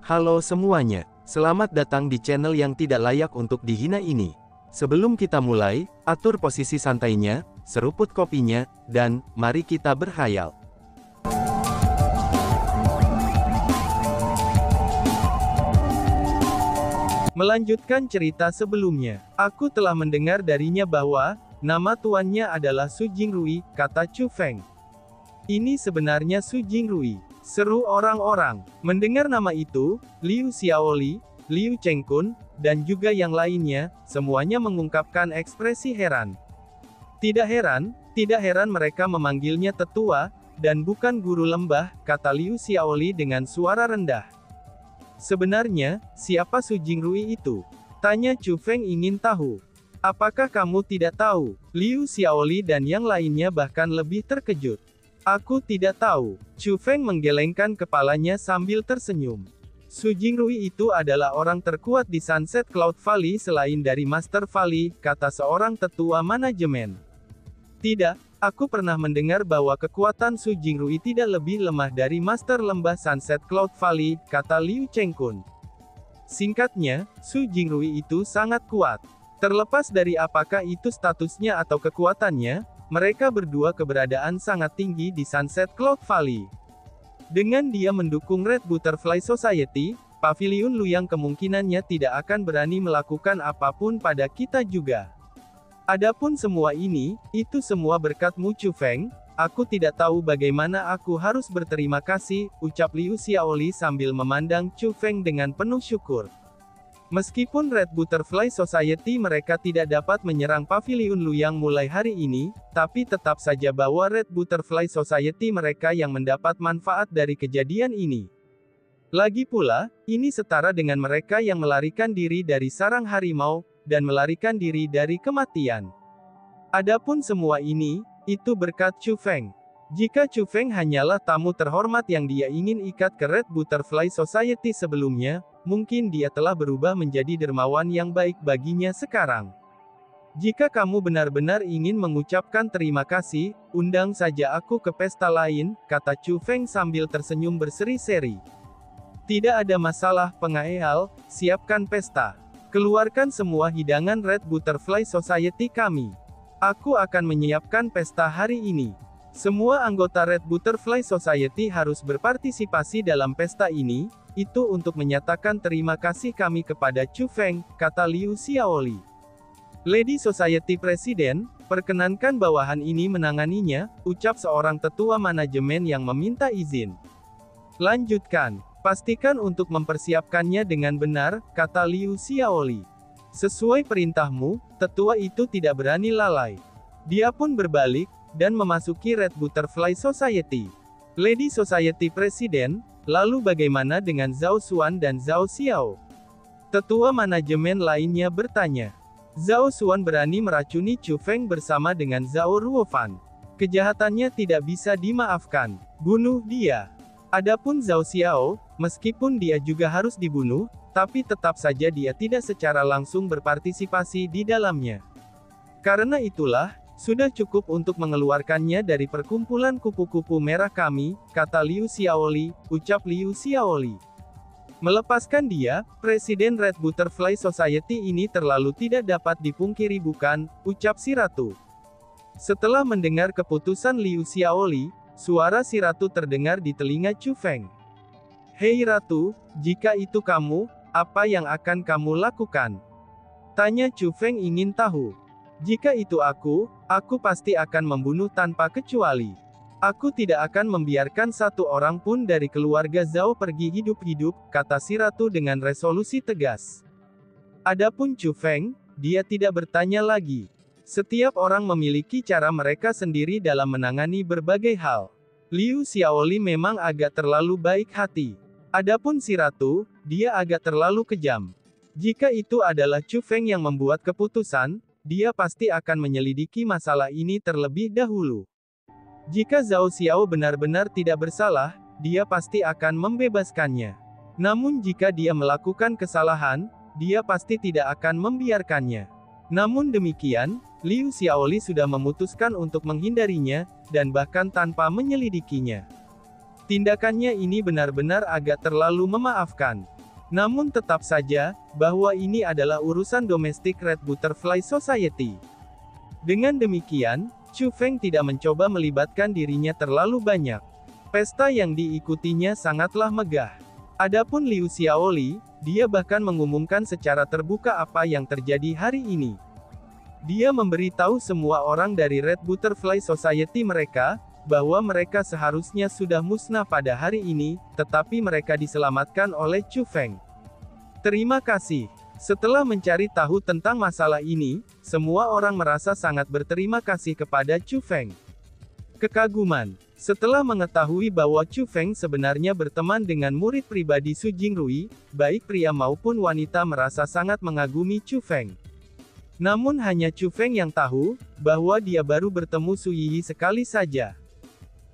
Halo semuanya, selamat datang di channel yang tidak layak untuk dihina ini. Sebelum kita mulai, atur posisi santainya, seruput kopinya, dan mari kita berkhayal. Melanjutkan cerita sebelumnya, aku telah mendengar darinya bahwa nama tuannya adalah Su Jingrui, kata Chu Feng. Ini sebenarnya Su Jingrui, seru orang-orang. Mendengar nama itu, Liu Xiaoli, Liu Chengkun, dan juga yang lainnya, semuanya mengungkapkan ekspresi heran. Tidak heran mereka memanggilnya tetua, dan bukan guru lembah, kata Liu Xiaoli dengan suara rendah. Sebenarnya, siapa Su Jingrui itu? Tanya Chu Feng ingin tahu. Apakah kamu tidak tahu? Liu Xiaoli dan yang lainnya bahkan lebih terkejut. Aku tidak tahu. Chu Feng menggelengkan kepalanya sambil tersenyum. Su Jingrui itu adalah orang terkuat di Sunset Cloud Valley selain dari Master Valley, kata seorang tetua manajemen. Tidak, aku pernah mendengar bahwa kekuatan Su Jingrui tidak lebih lemah dari Master Lembah Sunset Cloud Valley, kata Liu Chengkun. Singkatnya, Su Jingrui itu sangat kuat. Terlepas dari apakah itu statusnya atau kekuatannya, mereka berdua keberadaan sangat tinggi di Sunset Cloud Valley. Dengan dia mendukung Red Butterfly Society, Paviliun Luyang kemungkinannya tidak akan berani melakukan apapun pada kita juga. Adapun semua ini, itu semua berkat-mu Chu Feng, aku tidak tahu bagaimana aku harus berterima kasih, ucap Liu Xiaoli sambil memandang Chu Feng dengan penuh syukur. Meskipun Red Butterfly Society mereka tidak dapat menyerang Paviliun Luyang mulai hari ini, tapi tetap saja bahwa Red Butterfly Society mereka yang mendapat manfaat dari kejadian ini. Lagi pula, ini setara dengan mereka yang melarikan diri dari sarang harimau, dan melarikan diri dari kematian. Adapun semua ini, itu berkat Chu Feng. Jika Chu Feng hanyalah tamu terhormat yang dia ingin ikat ke Red Butterfly Society sebelumnya, mungkin dia telah berubah menjadi dermawan yang baik baginya sekarang. Jika kamu benar-benar ingin mengucapkan terima kasih, undang saja aku ke pesta lain, kata Chu Feng sambil tersenyum berseri-seri. Tidak ada masalah, pengaehal, siapkan pesta. Keluarkan semua hidangan Red Butterfly Society kami. Aku akan menyiapkan pesta hari ini. Semua anggota Red Butterfly Society harus berpartisipasi dalam pesta ini, itu untuk menyatakan terima kasih kami kepada Chu Feng, kata Liu Xiaoli. Lady Society Presiden, perkenankan bawahan ini menanganinya, ucap seorang tetua manajemen yang meminta izin. Lanjutkan, pastikan untuk mempersiapkannya dengan benar, kata Liu Xiaoli. Sesuai perintahmu, tetua itu tidak berani lalai. Dia pun berbalik, dan memasuki Red Butterfly Society. Lady Society Presiden, lalu bagaimana dengan Zhao Xuan dan Zhao Xiao? Tetua manajemen lainnya bertanya. Zhao Xuan berani meracuni Chu Feng bersama dengan Zhao Ruofan. Kejahatannya tidak bisa dimaafkan. Bunuh dia. Adapun Zhao Xiao, meskipun dia juga harus dibunuh, tapi tetap saja dia tidak secara langsung berpartisipasi di dalamnya. Karena itulah, sudah cukup untuk mengeluarkannya dari perkumpulan kupu-kupu merah kami, kata Liu Xiaoli, ucap Liu Xiaoli. Melepaskan dia, Presiden Red Butterfly Society ini terlalu tidak dapat dipungkiri bukan, ucap si ratu. Setelah mendengar keputusan Liu Xiaoli, suara si ratu terdengar di telinga Chu Feng. Hei ratu, jika itu kamu, apa yang akan kamu lakukan? Tanya Chu Feng ingin tahu. Jika itu aku pasti akan membunuh tanpa kecuali. Aku tidak akan membiarkan satu orang pun dari keluarga Zhao pergi hidup-hidup, kata si ratu dengan resolusi tegas. Adapun Chu Feng, dia tidak bertanya lagi. Setiap orang memiliki cara mereka sendiri dalam menangani berbagai hal. Liu Xiaoli memang agak terlalu baik hati. Adapun si ratu, dia agak terlalu kejam. Jika itu adalah Chu Feng yang membuat keputusan, dia pasti akan menyelidiki masalah ini terlebih dahulu. Jika Zhao Xiao benar-benar tidak bersalah, dia pasti akan membebaskannya. Namun jika dia melakukan kesalahan, dia pasti tidak akan membiarkannya. Namun demikian, Liu Xiaoli sudah memutuskan untuk menghindarinya, dan bahkan tanpa menyelidikinya. Tindakannya ini benar-benar agak terlalu memaafkan. Namun tetap saja, bahwa ini adalah urusan domestik Red Butterfly Society. Dengan demikian, Chu Feng tidak mencoba melibatkan dirinya terlalu banyak. Pesta yang diikutinya sangatlah megah. Adapun Liu Xiaoli, dia bahkan mengumumkan secara terbuka apa yang terjadi hari ini. Dia memberitahu semua orang dari Red Butterfly Society mereka, bahwa mereka seharusnya sudah musnah pada hari ini, tetapi mereka diselamatkan oleh Chu Feng. Terima kasih. Setelah mencari tahu tentang masalah ini, semua orang merasa sangat berterima kasih kepada Chu Feng. Kekaguman. Setelah mengetahui bahwa Chu Feng sebenarnya berteman dengan murid pribadi Su Jingrui, baik pria maupun wanita merasa sangat mengagumi Chu Feng. Namun hanya Chu Feng yang tahu, bahwa dia baru bertemu Su Yiyi sekali saja.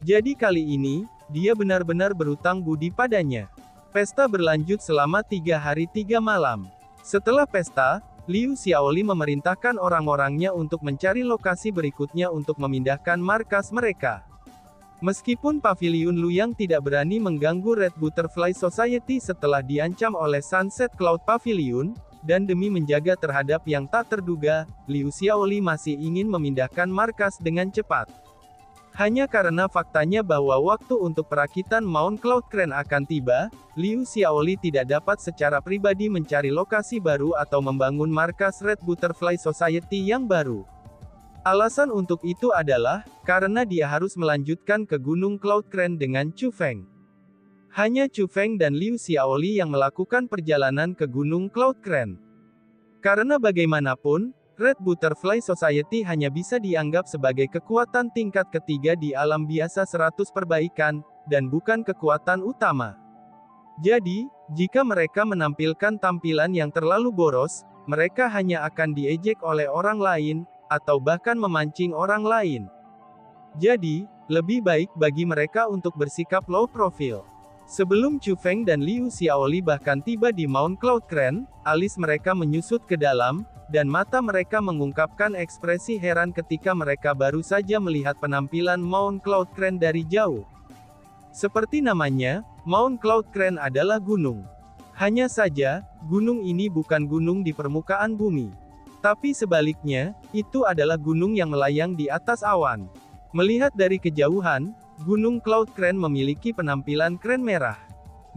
Jadi kali ini, dia benar-benar berutang budi padanya. Pesta berlanjut selama 3 hari 3 malam. Setelah pesta, Liu Xiaoli memerintahkan orang-orangnya untuk mencari lokasi berikutnya untuk memindahkan markas mereka. Meskipun Paviliun Luyang tidak berani mengganggu Red Butterfly Society setelah diancam oleh Sunset Cloud Pavilion, dan demi menjaga terhadap yang tak terduga, Liu Xiaoli masih ingin memindahkan markas dengan cepat. Hanya karena faktanya bahwa waktu untuk perakitan Mount Cloud Crane akan tiba, Liu Xiaoli tidak dapat secara pribadi mencari lokasi baru atau membangun markas Red Butterfly Society yang baru. Alasan untuk itu adalah, karena dia harus melanjutkan ke Gunung Cloud Crane dengan Chu Feng. Hanya Chu Feng dan Liu Xiaoli yang melakukan perjalanan ke Gunung Cloud Crane. Karena bagaimanapun, Red Butterfly Society hanya bisa dianggap sebagai kekuatan tingkat ketiga di alam biasa 100 perbaikan, dan bukan kekuatan utama. Jadi, jika mereka menampilkan tampilan yang terlalu boros, mereka hanya akan diejek oleh orang lain, atau bahkan memancing orang lain. Jadi, lebih baik bagi mereka untuk bersikap low profile. Sebelum Chu Feng dan Liu Xiaoli bahkan tiba di Mount Cloud Crane, alis mereka menyusut ke dalam, dan mata mereka mengungkapkan ekspresi heran ketika mereka baru saja melihat penampilan Mount Cloud Crane dari jauh. Seperti namanya, Mount Cloud Crane adalah gunung. Hanya saja, gunung ini bukan gunung di permukaan bumi. Tapi sebaliknya, itu adalah gunung yang melayang di atas awan. Melihat dari kejauhan, Gunung Cloud Crane memiliki penampilan kren merah.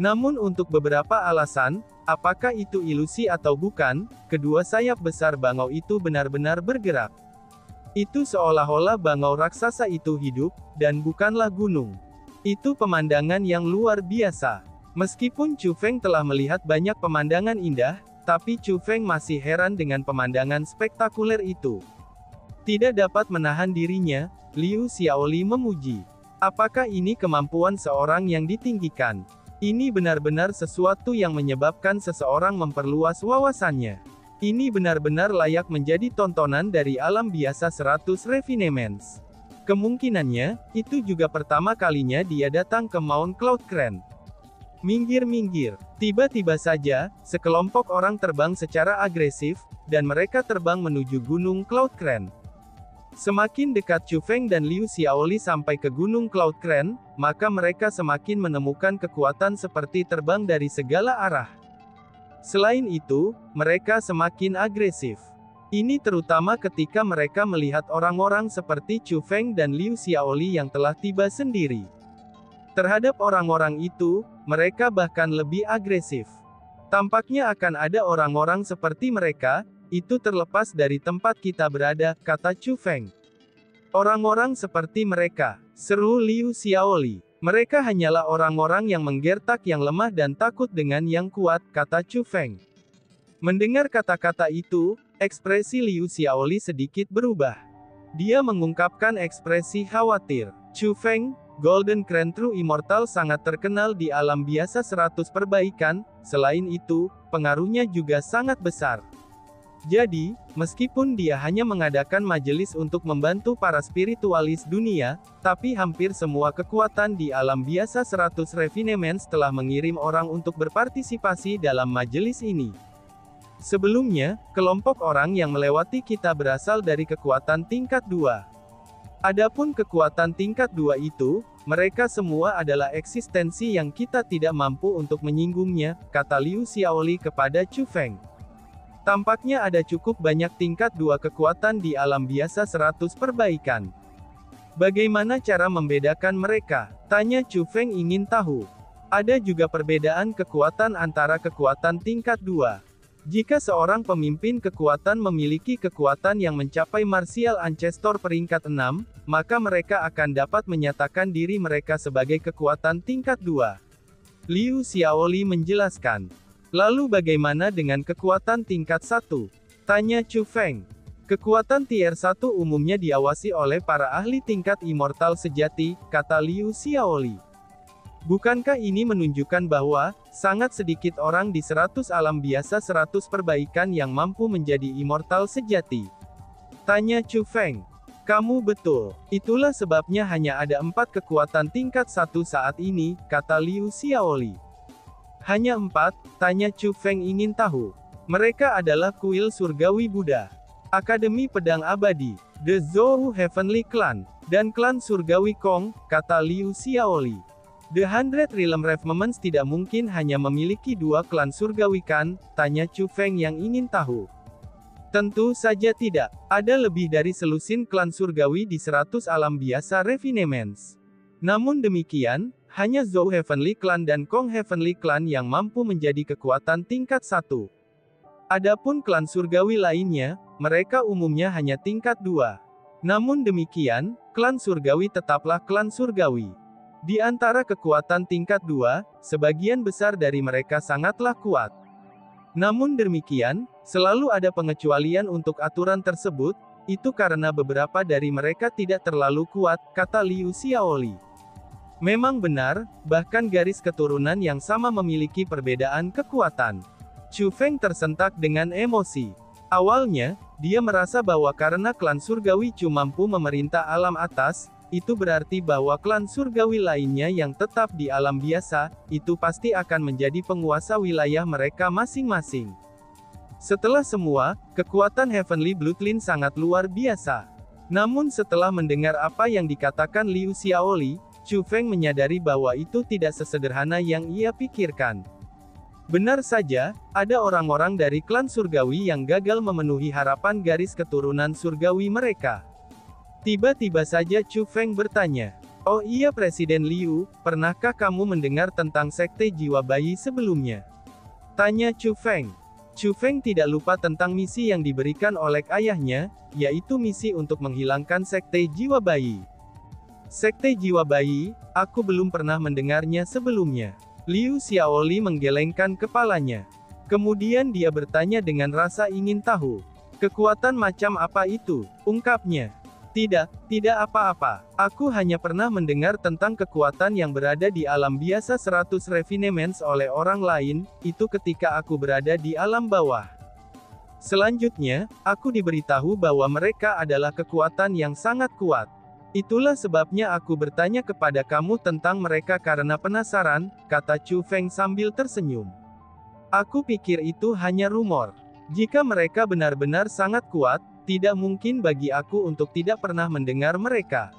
Namun untuk beberapa alasan, apakah itu ilusi atau bukan, kedua sayap besar bangau itu benar-benar bergerak. Itu seolah-olah bangau raksasa itu hidup, dan bukanlah gunung. Itu pemandangan yang luar biasa. Meskipun Chu Feng telah melihat banyak pemandangan indah, tapi Chu Feng masih heran dengan pemandangan spektakuler itu. Tidak dapat menahan dirinya, Liu Xiaoli memuji. Apakah ini kemampuan seorang yang ditinggikan? Ini benar-benar sesuatu yang menyebabkan seseorang memperluas wawasannya. Ini benar-benar layak menjadi tontonan dari alam biasa 100 Refinements. Kemungkinannya, itu juga pertama kalinya dia datang ke Mount Cloud Crane. Minggir-minggir. Tiba-tiba saja, sekelompok orang terbang secara agresif, dan mereka terbang menuju Gunung Cloud Crane. Semakin dekat Chu Feng dan Liu Xiaoli sampai ke Gunung Cloud Crane, maka mereka semakin menemukan kekuatan seperti terbang dari segala arah. Selain itu, mereka semakin agresif. Ini terutama ketika mereka melihat orang-orang seperti Chu Feng dan Liu Xiaoli yang telah tiba sendiri. Terhadap orang-orang itu, mereka bahkan lebih agresif. Tampaknya akan ada orang-orang seperti mereka, itu terlepas dari tempat kita berada, kata Chu Feng. Orang-orang seperti mereka, seru Liu Xiaoli. Mereka hanyalah orang-orang yang menggertak yang lemah dan takut dengan yang kuat, kata Chu Feng. Mendengar kata-kata itu, ekspresi Liu Xiaoli sedikit berubah. Dia mengungkapkan ekspresi khawatir. Chu Feng, Golden Crane True Immortal sangat terkenal di alam biasa 100 perbaikan, selain itu, pengaruhnya juga sangat besar. Jadi, meskipun dia hanya mengadakan majelis untuk membantu para spiritualis dunia, tapi hampir semua kekuatan di alam biasa 100 Refinements telah mengirim orang untuk berpartisipasi dalam majelis ini. Sebelumnya, kelompok orang yang melewati kita berasal dari kekuatan tingkat 2. Adapun kekuatan tingkat 2 itu, mereka semua adalah eksistensi yang kita tidak mampu untuk menyinggungnya, kata Liu Xiaoli kepada Chu Feng. Tampaknya ada cukup banyak tingkat 2 kekuatan di alam biasa 100 perbaikan. Bagaimana cara membedakan mereka? Tanya Chu Feng ingin tahu. Ada juga perbedaan kekuatan antara kekuatan tingkat 2. Jika seorang pemimpin kekuatan memiliki kekuatan yang mencapai martial ancestor peringkat 6, maka mereka akan dapat menyatakan diri mereka sebagai kekuatan tingkat 2. Liu Xiaoli menjelaskan. Lalu bagaimana dengan kekuatan tingkat 1? Tanya Chu Feng. Kekuatan tier 1 umumnya diawasi oleh para ahli tingkat immortal sejati, kata Liu Xiaoli. Bukankah ini menunjukkan bahwa, sangat sedikit orang di 100 alam biasa 100 perbaikan yang mampu menjadi immortal sejati? Tanya Chu Feng. Kamu betul. Itulah sebabnya hanya ada 4 kekuatan tingkat 1 saat ini, kata Liu Xiaoli. Hanya 4? Tanya Chu Feng ingin tahu. Mereka adalah kuil surgawi Buddha, Akademi Pedang Abadi, The Zhou Heavenly Clan, dan klan surgawi Kong, kata Liu Xiaoli. The Hundred Realm Movements tidak mungkin hanya memiliki 2 klan surgawi kan? Tanya Chu Feng yang ingin tahu. Tentu saja tidak. Ada lebih dari selusin klan surgawi di 100 alam biasa Refinements. Namun demikian, hanya Zhou Heavenly Clan dan Kong Heavenly Clan yang mampu menjadi kekuatan tingkat 1. Adapun klan surgawi lainnya, mereka umumnya hanya tingkat 2. Namun demikian, klan surgawi tetaplah klan surgawi. Di antara kekuatan tingkat 2, sebagian besar dari mereka sangatlah kuat. Namun demikian, selalu ada pengecualian untuk aturan tersebut, itu karena beberapa dari mereka tidak terlalu kuat, kata Liu Xiaoli. Memang benar, bahkan garis keturunan yang sama memiliki perbedaan kekuatan. Chu Feng tersentak dengan emosi. Awalnya, dia merasa bahwa karena klan surgawi Chu mampu memerintah alam atas, itu berarti bahwa klan surgawi lainnya yang tetap di alam biasa, itu pasti akan menjadi penguasa wilayah mereka masing-masing. Setelah semua, kekuatan Heavenly Bloodline sangat luar biasa. Namun setelah mendengar apa yang dikatakan Liu Xiaoli, Chu Feng menyadari bahwa itu tidak sesederhana yang ia pikirkan. Benar saja, ada orang-orang dari klan surgawi yang gagal memenuhi harapan garis keturunan surgawi mereka. Tiba-tiba saja Chu Feng bertanya. Oh iya Presiden Liu, pernahkah kamu mendengar tentang sekte jiwa bayi sebelumnya? Tanya Chu Feng. Chu Feng tidak lupa tentang misi yang diberikan oleh ayahnya, yaitu misi untuk menghilangkan sekte jiwa bayi. Sekte jiwa bayi, aku belum pernah mendengarnya sebelumnya. Liu Xiaoli menggelengkan kepalanya. Kemudian dia bertanya dengan rasa ingin tahu. Kekuatan macam apa itu? Ungkapnya. Tidak apa-apa. Aku hanya pernah mendengar tentang kekuatan yang berada di alam biasa 100 Refinements oleh orang lain, itu ketika aku berada di alam bawah. Selanjutnya, aku diberitahu bahwa mereka adalah kekuatan yang sangat kuat. Itulah sebabnya aku bertanya kepada kamu tentang mereka karena penasaran, kata Chu Feng sambil tersenyum. Aku pikir itu hanya rumor. Jika mereka benar-benar sangat kuat, tidak mungkin bagi aku untuk tidak pernah mendengar mereka.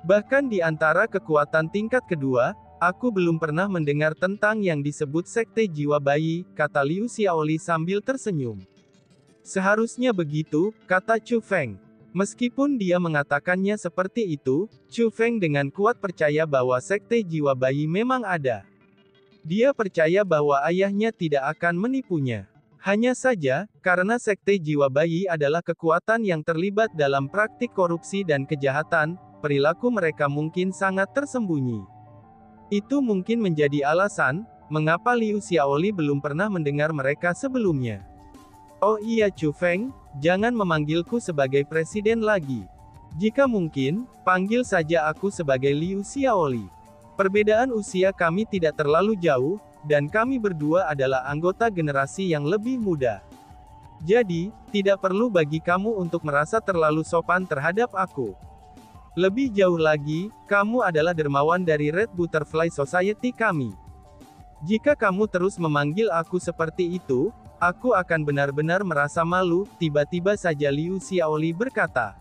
Bahkan di antara kekuatan tingkat kedua, aku belum pernah mendengar tentang yang disebut sekte jiwa bayi, kata Liu Xiaoli sambil tersenyum. Seharusnya begitu, kata Chu Feng. Meskipun dia mengatakannya seperti itu, Chu Feng dengan kuat percaya bahwa sekte jiwa bayi memang ada. Dia percaya bahwa ayahnya tidak akan menipunya. Hanya saja, karena sekte jiwa bayi adalah kekuatan yang terlibat dalam praktik korupsi dan kejahatan, perilaku mereka mungkin sangat tersembunyi. Itu mungkin menjadi alasan, mengapa Liu Xiaoli belum pernah mendengar mereka sebelumnya. Oh iya Chu Feng, jangan memanggilku sebagai presiden lagi. Jika mungkin, panggil saja aku sebagai Liu Xiaoli. Perbedaan usia kami tidak terlalu jauh, dan kami berdua adalah anggota generasi yang lebih muda. Jadi, tidak perlu bagi kamu untuk merasa terlalu sopan terhadap aku. Lebih jauh lagi, kamu adalah dermawan dari Red Butterfly Society kami. Jika kamu terus memanggil aku seperti itu, aku akan benar-benar merasa malu, tiba-tiba saja Liu Xiaoli berkata.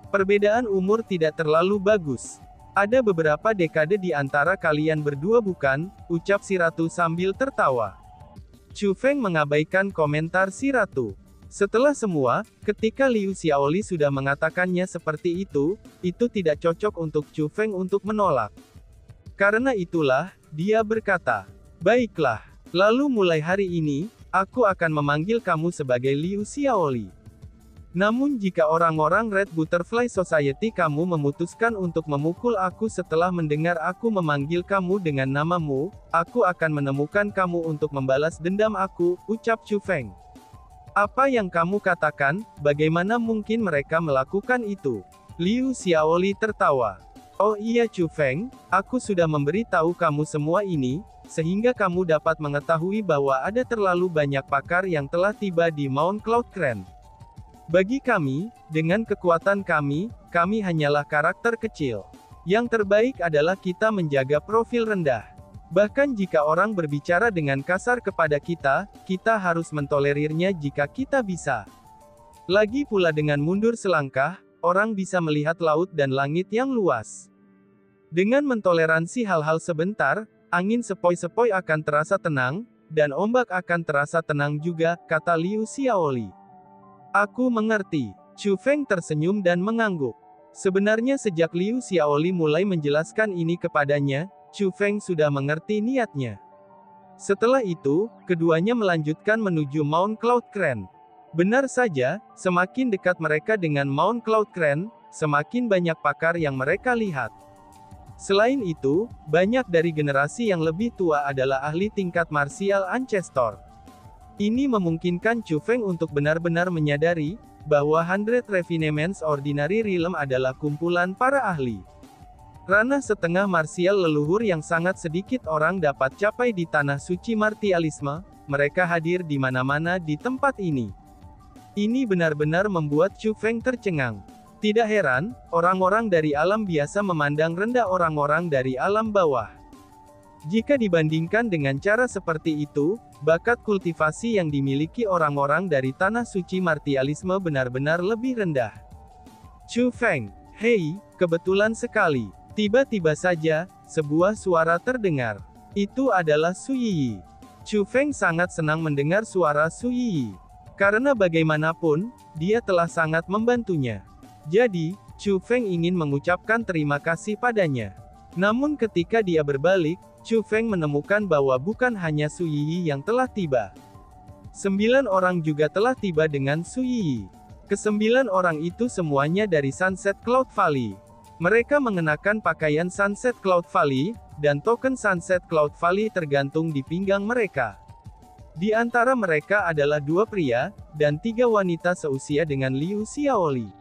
Perbedaan umur tidak terlalu bagus. Ada beberapa dekade di antara kalian berdua bukan? Ucap si ratu sambil tertawa. Chu Feng mengabaikan komentar si ratu. Setelah semua, ketika Liu Xiaoli sudah mengatakannya seperti itu tidak cocok untuk Chu Feng untuk menolak. Karena itulah, dia berkata, "Baiklah, lalu mulai hari ini, aku akan memanggil kamu sebagai Liu Xiaoli. Namun jika orang-orang Red Butterfly Society kamu memutuskan untuk memukul aku setelah mendengar aku memanggil kamu dengan namamu, aku akan menemukan kamu untuk membalas dendam aku," ucap Chu Feng. "Apa yang kamu katakan, bagaimana mungkin mereka melakukan itu?" Liu Xiaoli tertawa. "Oh iya Chu Feng, aku sudah memberitahu kamu semua ini, sehingga kamu dapat mengetahui bahwa ada terlalu banyak pakar yang telah tiba di Mount Cloud Crane. Bagi kami, dengan kekuatan kami hanyalah karakter kecil. Yang terbaik adalah kita menjaga profil rendah. Bahkan jika orang berbicara dengan kasar kepada kita harus mentolerirnya jika kita bisa. Lagi pula dengan mundur selangkah, orang bisa melihat laut dan langit yang luas. Dengan mentoleransi hal-hal sebentar, angin sepoi-sepoi akan terasa tenang, dan ombak akan terasa tenang juga," kata Liu Xiaoli. "Aku mengerti." Chu Feng tersenyum dan mengangguk. Sebenarnya sejak Liu Xiaoli mulai menjelaskan ini kepadanya, Chu Feng sudah mengerti niatnya. Setelah itu, keduanya melanjutkan menuju Mount Cloud Crane. Benar saja, semakin dekat mereka dengan Mount Cloud Crane, semakin banyak pakar yang mereka lihat. Selain itu, banyak dari generasi yang lebih tua adalah ahli tingkat martial ancestor. Ini memungkinkan Chu Feng untuk benar-benar menyadari bahwa 100 Refinements Ordinary Realm adalah kumpulan para ahli. Ranah setengah martial leluhur yang sangat sedikit orang dapat capai di tanah suci martialisme, mereka hadir di mana-mana di tempat ini. Ini benar-benar membuat Chu Feng tercengang. Tidak heran, orang-orang dari alam biasa memandang rendah orang-orang dari alam bawah. Jika dibandingkan dengan cara seperti itu, bakat kultivasi yang dimiliki orang-orang dari tanah suci martialisme benar-benar lebih rendah. Chu Feng, "Hei, kebetulan sekali." Tiba-tiba saja, sebuah suara terdengar. Itu adalah Su Yiyi. Chu Feng sangat senang mendengar suara Su Yiyi. Karena bagaimanapun, dia telah sangat membantunya. Jadi, Chu Feng ingin mengucapkan terima kasih padanya. Namun ketika dia berbalik, Chu Feng menemukan bahwa bukan hanya Su Yiyi yang telah tiba. 9 orang juga telah tiba dengan Su Yiyi. Ke-9 orang itu semuanya dari Sunset Cloud Valley. Mereka mengenakan pakaian Sunset Cloud Valley, dan token Sunset Cloud Valley tergantung di pinggang mereka. Di antara mereka adalah 2 pria, dan 3 wanita seusia dengan Liu Xiaoli.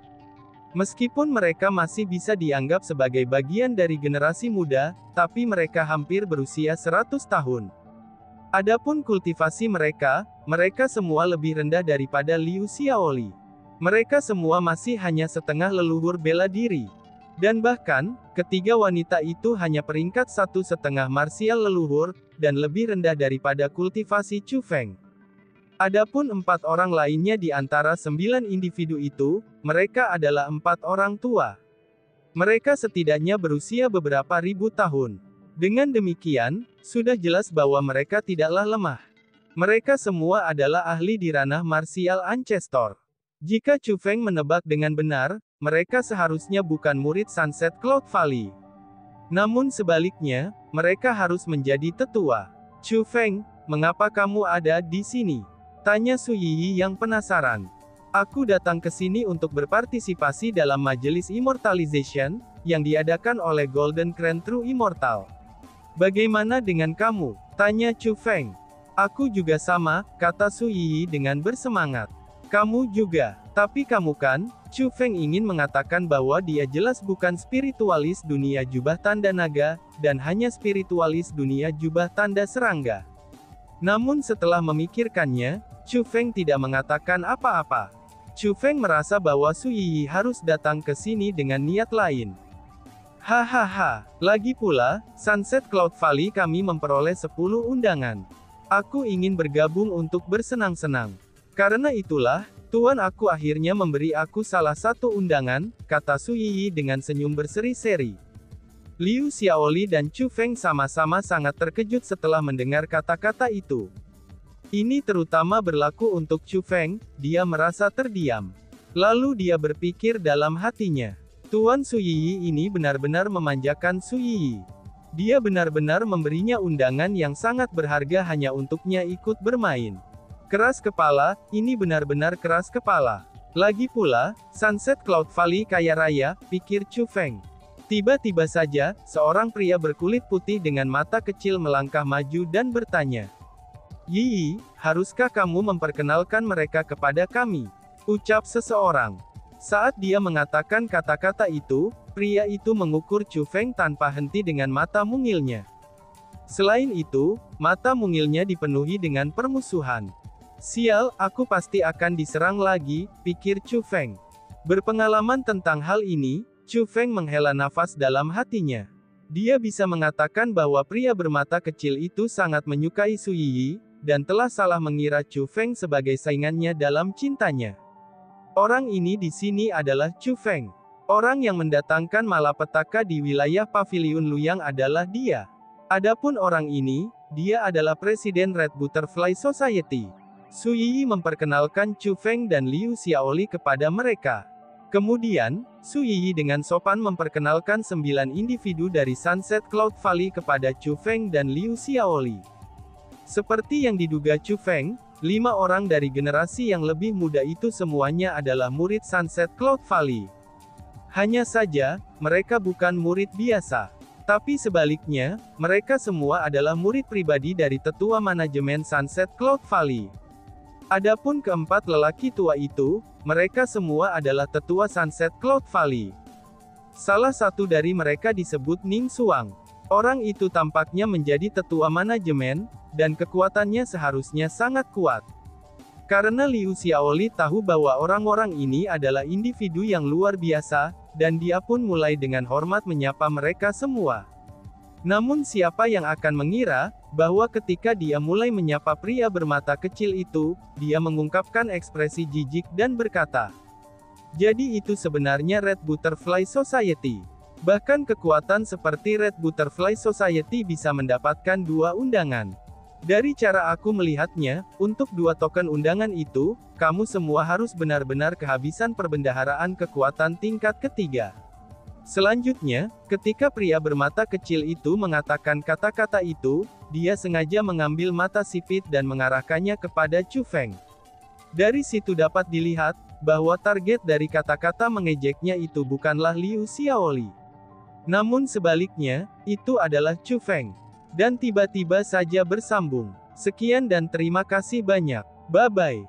Meskipun mereka masih bisa dianggap sebagai bagian dari generasi muda, tapi mereka hampir berusia 100 tahun. Adapun kultivasi mereka semua lebih rendah daripada Liu Xiaoli. Mereka semua masih hanya setengah leluhur bela diri. Dan bahkan, ketiga wanita itu hanya peringkat 1,5 martial leluhur, dan lebih rendah daripada kultivasi Chu Feng. Adapun 4 orang lainnya di antara 9 individu itu, mereka adalah 4 orang tua. Mereka setidaknya berusia beberapa ribu tahun. Dengan demikian, sudah jelas bahwa mereka tidaklah lemah. Mereka semua adalah ahli di ranah martial ancestor. Jika Chu Feng menebak dengan benar, mereka seharusnya bukan murid Sunset Cloud Valley. Namun sebaliknya, mereka harus menjadi tetua. "Chu Feng, mengapa kamu ada di sini?" tanya Su Yiyi yang penasaran. "Aku datang ke sini untuk berpartisipasi dalam majelis Immortalization, yang diadakan oleh Golden Crane True Immortal." "Bagaimana dengan kamu?" tanya Chu Feng. "Aku juga sama," kata Su Yiyi dengan bersemangat. "Kamu juga. Tapi kamu kan?" Chu Feng ingin mengatakan bahwa dia jelas bukan spiritualis dunia jubah tanda naga, dan hanya spiritualis dunia jubah tanda serangga. Namun setelah memikirkannya, Chu Feng tidak mengatakan apa-apa. Chu Feng merasa bahwa Su Yiyi harus datang ke sini dengan niat lain. "Hahaha, lagi pula, Sunset Cloud Valley kami memperoleh 10 undangan. Aku ingin bergabung untuk bersenang-senang. Karena itulah, Tuan, aku akhirnya memberi aku salah satu undangan, kata Su Yiyi dengan senyum berseri-seri. Liu Xiaoli dan Chu Feng sama-sama sangat terkejut setelah mendengar kata-kata itu. Ini terutama berlaku untuk Chu Feng, dia merasa terdiam. Lalu dia berpikir dalam hatinya. Tuan Su Yiyi ini benar-benar memanjakan Su Yiyi. Dia benar-benar memberinya undangan yang sangat berharga hanya untuknya ikut bermain. Keras kepala, ini benar-benar keras kepala. Lagi pula, Sunset Cloud Valley kaya raya, pikir Chu Feng. Tiba-tiba saja, seorang pria berkulit putih dengan mata kecil melangkah maju dan bertanya. Yiyi, haruskah kamu memperkenalkan mereka kepada kami? Ucap seseorang. Saat dia mengatakan kata-kata itu, pria itu mengukur Chu Feng tanpa henti dengan mata mungilnya. Selain itu, mata mungilnya dipenuhi dengan permusuhan. Sial, aku pasti akan diserang lagi, pikir Chu Feng. Berpengalaman tentang hal ini, Chu Feng menghela nafas dalam hatinya. Dia bisa mengatakan bahwa pria bermata kecil itu sangat menyukai Su Yiyi, dan telah salah mengira Chu Feng sebagai saingannya dalam cintanya. Orang ini di sini adalah Chu Feng. Orang yang mendatangkan malapetaka di wilayah Paviliun Luyang adalah dia. Adapun orang ini, dia adalah Presiden Red Butterfly Society. Su Yiyi memperkenalkan Chu Feng dan Liu Xiaoli kepada mereka. Kemudian, Su Yiyi dengan sopan memperkenalkan 9 individu dari Sunset Cloud Valley kepada Chu Feng dan Liu Xiaoli. Seperti yang diduga Chu Feng, 5 orang dari generasi yang lebih muda itu semuanya adalah murid Sunset Cloud Valley. Hanya saja, mereka bukan murid biasa. Tapi sebaliknya, mereka semua adalah murid pribadi dari tetua manajemen Sunset Cloud Valley. Adapun keempat lelaki tua itu, mereka semua adalah tetua Sunset Cloud Valley. Salah satu dari mereka disebut Ning Xuang. Orang itu tampaknya menjadi tetua manajemen, dan kekuatannya seharusnya sangat kuat. Karena Liu Xiaoli tahu bahwa orang-orang ini adalah individu yang luar biasa, dan dia pun mulai dengan hormat menyapa mereka semua. Namun siapa yang akan mengira, bahwa ketika dia mulai menyapa pria bermata kecil itu, dia mengungkapkan ekspresi jijik dan berkata, "Jadi itu sebenarnya Red Butterfly Society." Bahkan kekuatan seperti Red Butterfly Society bisa mendapatkan 2 undangan. Dari cara aku melihatnya, untuk 2 token undangan itu, kamu semua harus benar-benar kehabisan perbendaharaan kekuatan tingkat ketiga. Selanjutnya, ketika pria bermata kecil itu mengatakan kata-kata itu, dia sengaja mengambil mata sipit dan mengarahkannya kepada Chu Feng. Dari situ dapat dilihat, bahwa target dari kata-kata mengejeknya itu bukanlah Liu Xiaoli. Namun sebaliknya, itu adalah Chu Feng. Dan tiba-tiba saja bersambung. Sekian dan terima kasih banyak. Bye-bye.